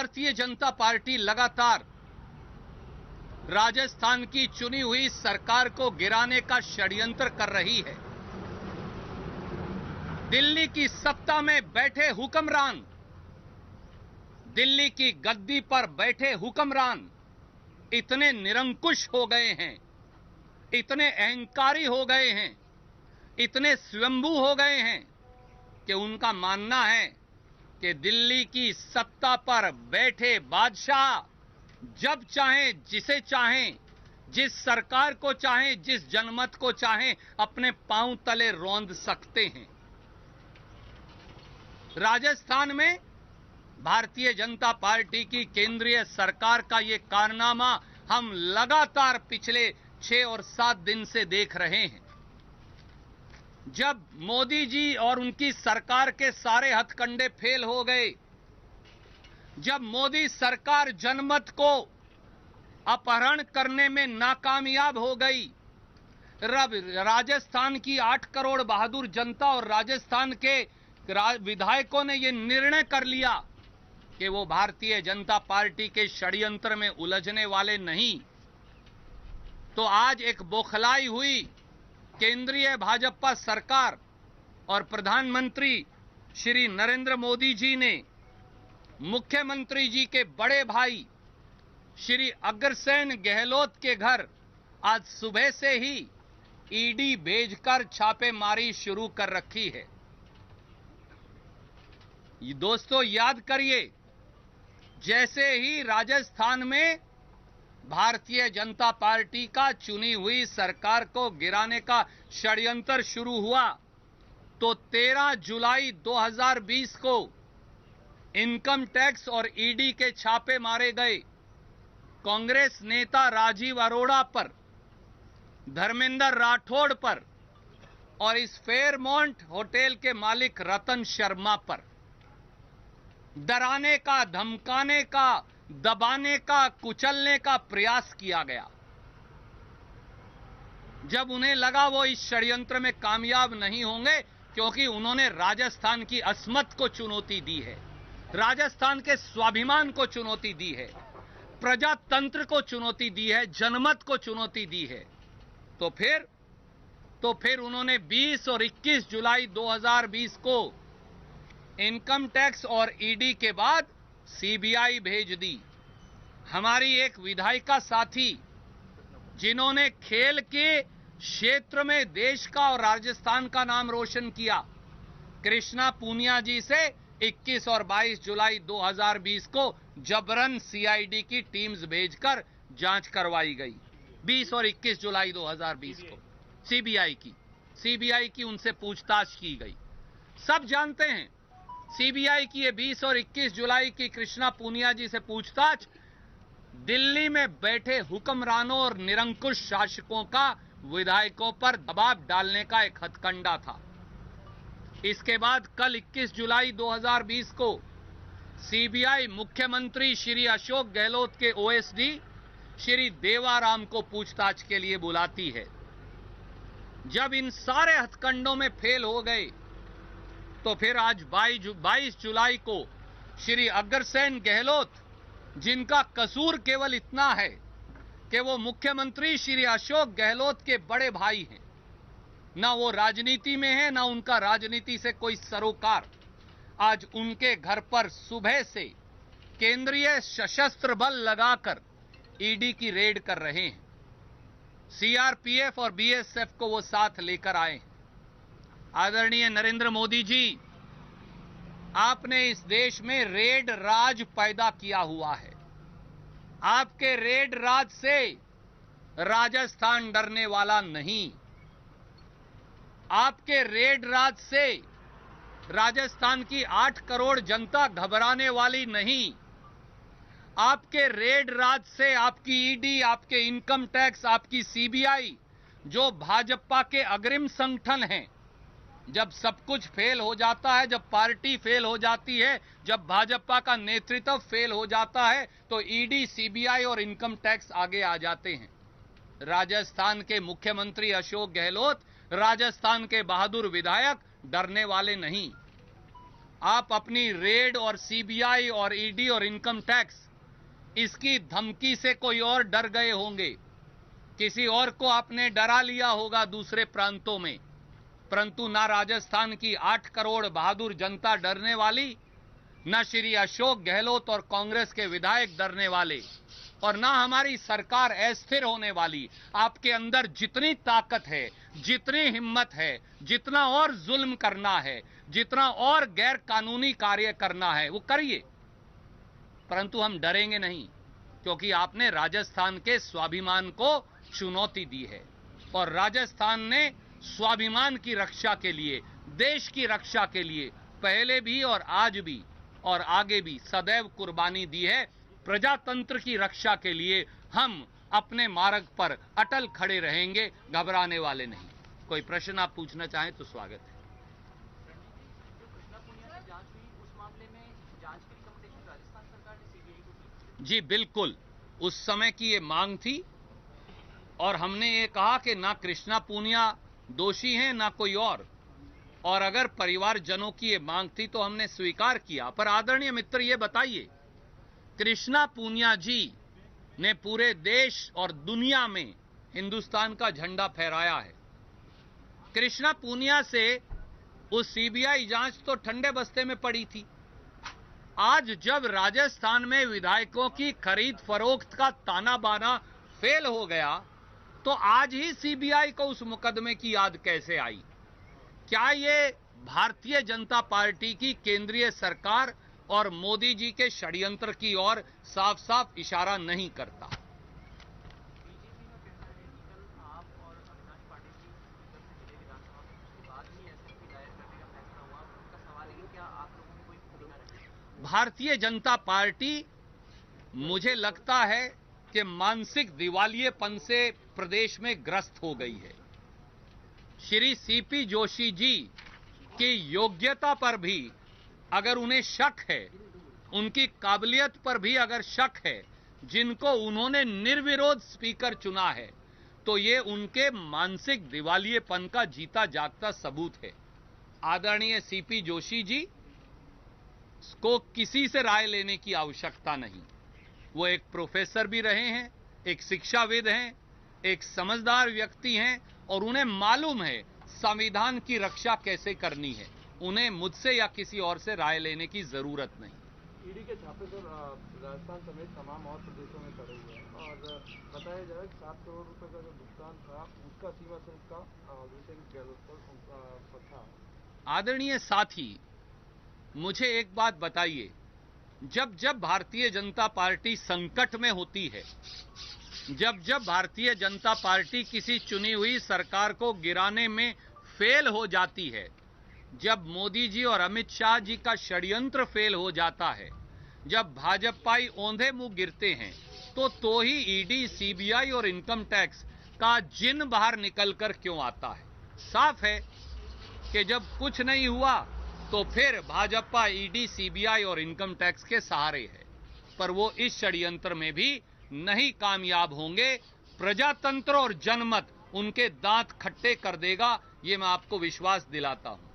Bharatiya Janata party लगातार राजस्थान की चुनी हुई सरकार को गिराने का षड्यंत्र कर रही है। दिल्ली की सत्ता में बैठे हुक्मरान, दिल्ली की गद्दी पर बैठे हुक्मरान इतने निरंकुश हो गए हैं, इतने अहंकारी हो गए हैं, इतने स्वयंभू हो गए हैं कि उनका मानना है कि दिल्ली की सत्ता पर बैठे बादशाह जब चाहें, जिसे चाहें, जिस सरकार को चाहें, जिस जनमत को चाहें, अपने पांव तले रौंद सकते हैं। राजस्थान में भारतीय जनता पार्टी की केंद्रीय सरकार का यह कारनामा हम लगातार पिछले 6 और 7 दिन से देख रहे हैं। जब मोदी जी और उनकी सरकार के सारे हथकंडे फेल हो गए, जब मोदी सरकार जनमत को अपहरण करने में नाकामयाब हो गई, राजस्थान की 8 करोड़ बहादुर जनता और राजस्थान के विधायकों ने यह निर्णय कर लिया कि वो भारतीय जनता पार्टी के षड्यंत्र में उलझने वाले नहीं, तो आज एक बौखलाई हुई केंद्रीय भाजपा सरकार और प्रधानमंत्री श्री नरेंद्र मोदी जी ने मुख्यमंत्री जी के बड़े भाई श्री अग्रसेन गहलोत के घर आज सुबह से ही ईडी भेजकर छापेमारी शुरू कर रखी है। दोस्तों याद करिए, जैसे ही राजस्थान में भारतीय जनता पार्टी का चुनी हुई सरकार को गिराने का षड्यंत्र शुरू हुआ, तो 13 जुलाई 2020 को इनकम टैक्स और ईडी के छापे मारे गए। कांग्रेस नेता राजीव अरोड़ा पर, धर्मेंद्र राठौड़ पर और इस फेयरमाउंट होटल के मालिक रतन शर्मा पर डराने का, धमकाने का, दबाने का, कुचलने का प्रयास किया गया। जब उन्हें लगा वो इस षड्यंत्र में कामयाब नहीं होंगे, क्योंकि उन्होंने राजस्थान की अस्मत को चुनौती दी है, राजस्थान के स्वाभिमान को चुनौती दी है, प्रजातंत्र को चुनौती दी है, जनमत को चुनौती दी है, तो फिर उन्होंने 20 और 21 जुलाई 2020 को इनकम टैक्स और ईडी के बाद सीबीआई भेज दी। हमारी एक विधायिका साथी, जिन्होंने खेल के क्षेत्र में देश का और राजस्थान का नाम रोशन किया, कृष्णा पूनिया जी से 21 और 22 जुलाई 2020 को जबरन सीआईडी की टीम्स भेजकर जांच करवाई गई। 20 और 21 जुलाई 2020 को सीबीआई की उनसे पूछताछ की गई। सब जानते हैं सीबीआई की ये 20 और 21 जुलाई की कृष्णा पूनिया जी से पूछताछ दिल्ली में बैठे हुक्मरानों और निरंकुश शासकों का विधायकों पर दबाव डालने का एक हथकंडा था। इसके बाद कल 21 जुलाई 2020 को सीबीआई मुख्यमंत्री श्री अशोक गहलोत के ओएसडी श्री देवाराम को पूछताछ के लिए बुलाती है। जब इन सारे हथकंडों में फेल हो गए, तो फिर आज 22 जुलाई को श्री अग्रसेन गहलोत, जिनका कसूर केवल इतना है कि वो मुख्यमंत्री श्री अशोक गहलोत के बड़े भाई हैं, ना वो राजनीति में है, ना उनका राजनीति से कोई सरोकार, आज उनके घर पर सुबह से केंद्रीय सशस्त्र बल लगाकर ईडी की रेड कर रहे हैं। सीआरपीएफ और बीएसएफ को वो साथ लेकर आए हैं। आदरणीय नरेंद्र मोदी जी, आपने इस देश में रेड राज पैदा किया हुआ है। आपके रेड राज से राजस्थान डरने वाला नहीं। आपके रेड राज से राजस्थान की 8 करोड़ जनता घबराने वाली नहीं। आपके रेड राज से आपकी ईडी, आपके इनकम टैक्स, आपकी सीबीआई, जो भाजपा के अग्रिम संगठन हैं, जब सब कुछ फेल हो जाता है, जब पार्टी फेल हो जाती है, जब भाजपा का नेतृत्व फेल हो जाता है, तो ईडी, सीबीआई और इनकम टैक्स आगे आ जाते हैं। राजस्थान के मुख्यमंत्री अशोक गहलोत, राजस्थान के बहादुर विधायक डरने वाले नहीं। आप अपनी रेड और सीबीआई और ईडी और इनकम टैक्स इसकी धमकी से कोई और डर गए होंगे, किसी और को आपने डरा लिया होगा दूसरे प्रांतों में, परंतु ना राजस्थान की 8 करोड़ बहादुर जनता डरने वाली, न श्री अशोक गहलोत और कांग्रेस के विधायक डरने वाले, और ना हमारी सरकार अस्थिर होने वाली। आपके अंदर जितनी ताकत है, जितनी हिम्मत है, जितना और जुल्म करना है, जितना और गैर कानूनी कार्य करना है वो करिए, परंतु हम डरेंगे नहीं, क्योंकि आपने राजस्थान के स्वाभिमान को चुनौती दी है और राजस्थान ने स्वाभिमान की रक्षा के लिए, देश की रक्षा के लिए पहले भी और आज भी और आगे भी सदैव कुर्बानी दी है। प्रजातंत्र की रक्षा के लिए हम अपने मार्ग पर अटल खड़े रहेंगे, घबराने वाले नहीं। कोई प्रश्न आप पूछना चाहें तो स्वागत है। जी बिल्कुल, उस समय की ये मांग थी और हमने ये कहा कि ना कृष्णा पूनिया दोषी हैं ना कोई और अगर परिवारजनों की ये मांग थी तो हमने स्वीकार किया। पर आदरणीय मित्र, ये बताइए, कृष्णा पूनिया जी ने पूरे देश और दुनिया में हिंदुस्तान का झंडा फहराया है। कृष्णा पूनिया से उस सीबीआई जांच तो ठंडे बस्ते में पड़ी थी। आज जब राजस्थान में विधायकों की खरीद फरोख्त का ताना बाना फेल हो गया, तो आज ही सीबीआई को उस मुकदमे की याद कैसे आई? क्या ये भारतीय जनता पार्टी की केंद्रीय सरकार और मोदी जी के षड्यंत्र की ओर साफ साफ इशारा नहीं करता? भारतीय जनता पार्टी, मुझे लगता है कि मानसिक दिवालियेपन से प्रदेश में ग्रस्त हो गई है। श्री सीपी जोशी जी की योग्यता पर भी अगर उन्हें शक है, उनकी काबिलियत पर भी अगर शक है, जिनको उन्होंने निर्विरोध स्पीकर चुना है, तो ये उनके मानसिक दिवालियेपन का जीता जागता सबूत है। आदरणीय सीपी जोशी जी को किसी से राय लेने की आवश्यकता नहीं। वो एक प्रोफेसर भी रहे हैं, एक शिक्षाविद हैं, एक समझदार व्यक्ति हैं और उन्हें मालूम है संविधान की रक्षा कैसे करनी है। उन्हें मुझसे या किसी और से राय लेने की जरूरत नहीं। ईडी के छापे तो राजस्थान समेत तमाम और प्रदेशों में पड़े हुए हैं और बताया जा रहा है कि 7 करोड़ रुपए का जो भुगतान था उसका सीमा शुल्क का गहलोत पर था। आदरणीय साथी, मुझे एक बात बताइए, जब जब भारतीय जनता पार्टी संकट में होती है, जब जब भारतीय जनता पार्टी किसी चुनी हुई सरकार को गिराने में फेल हो जाती है, जब मोदी जी और अमित शाह जी का षड्यंत्र फेल हो जाता है, जब भाजपाई औंधे मुंह गिरते हैं, तो ही ईडी, सीबीआई और इनकम टैक्स का जिन बाहर निकलकर क्यों आता है? साफ है कि जब कुछ नहीं हुआ तो फिर भाजपा ईडी, सीबीआई और इनकम टैक्स के सहारे है, पर वो इस षड्यंत्र में भी नहीं कामयाब होंगे। प्रजातंत्र और जनमत उनके दांत खट्टे कर देगा, ये मैं आपको विश्वास दिलाता हूं।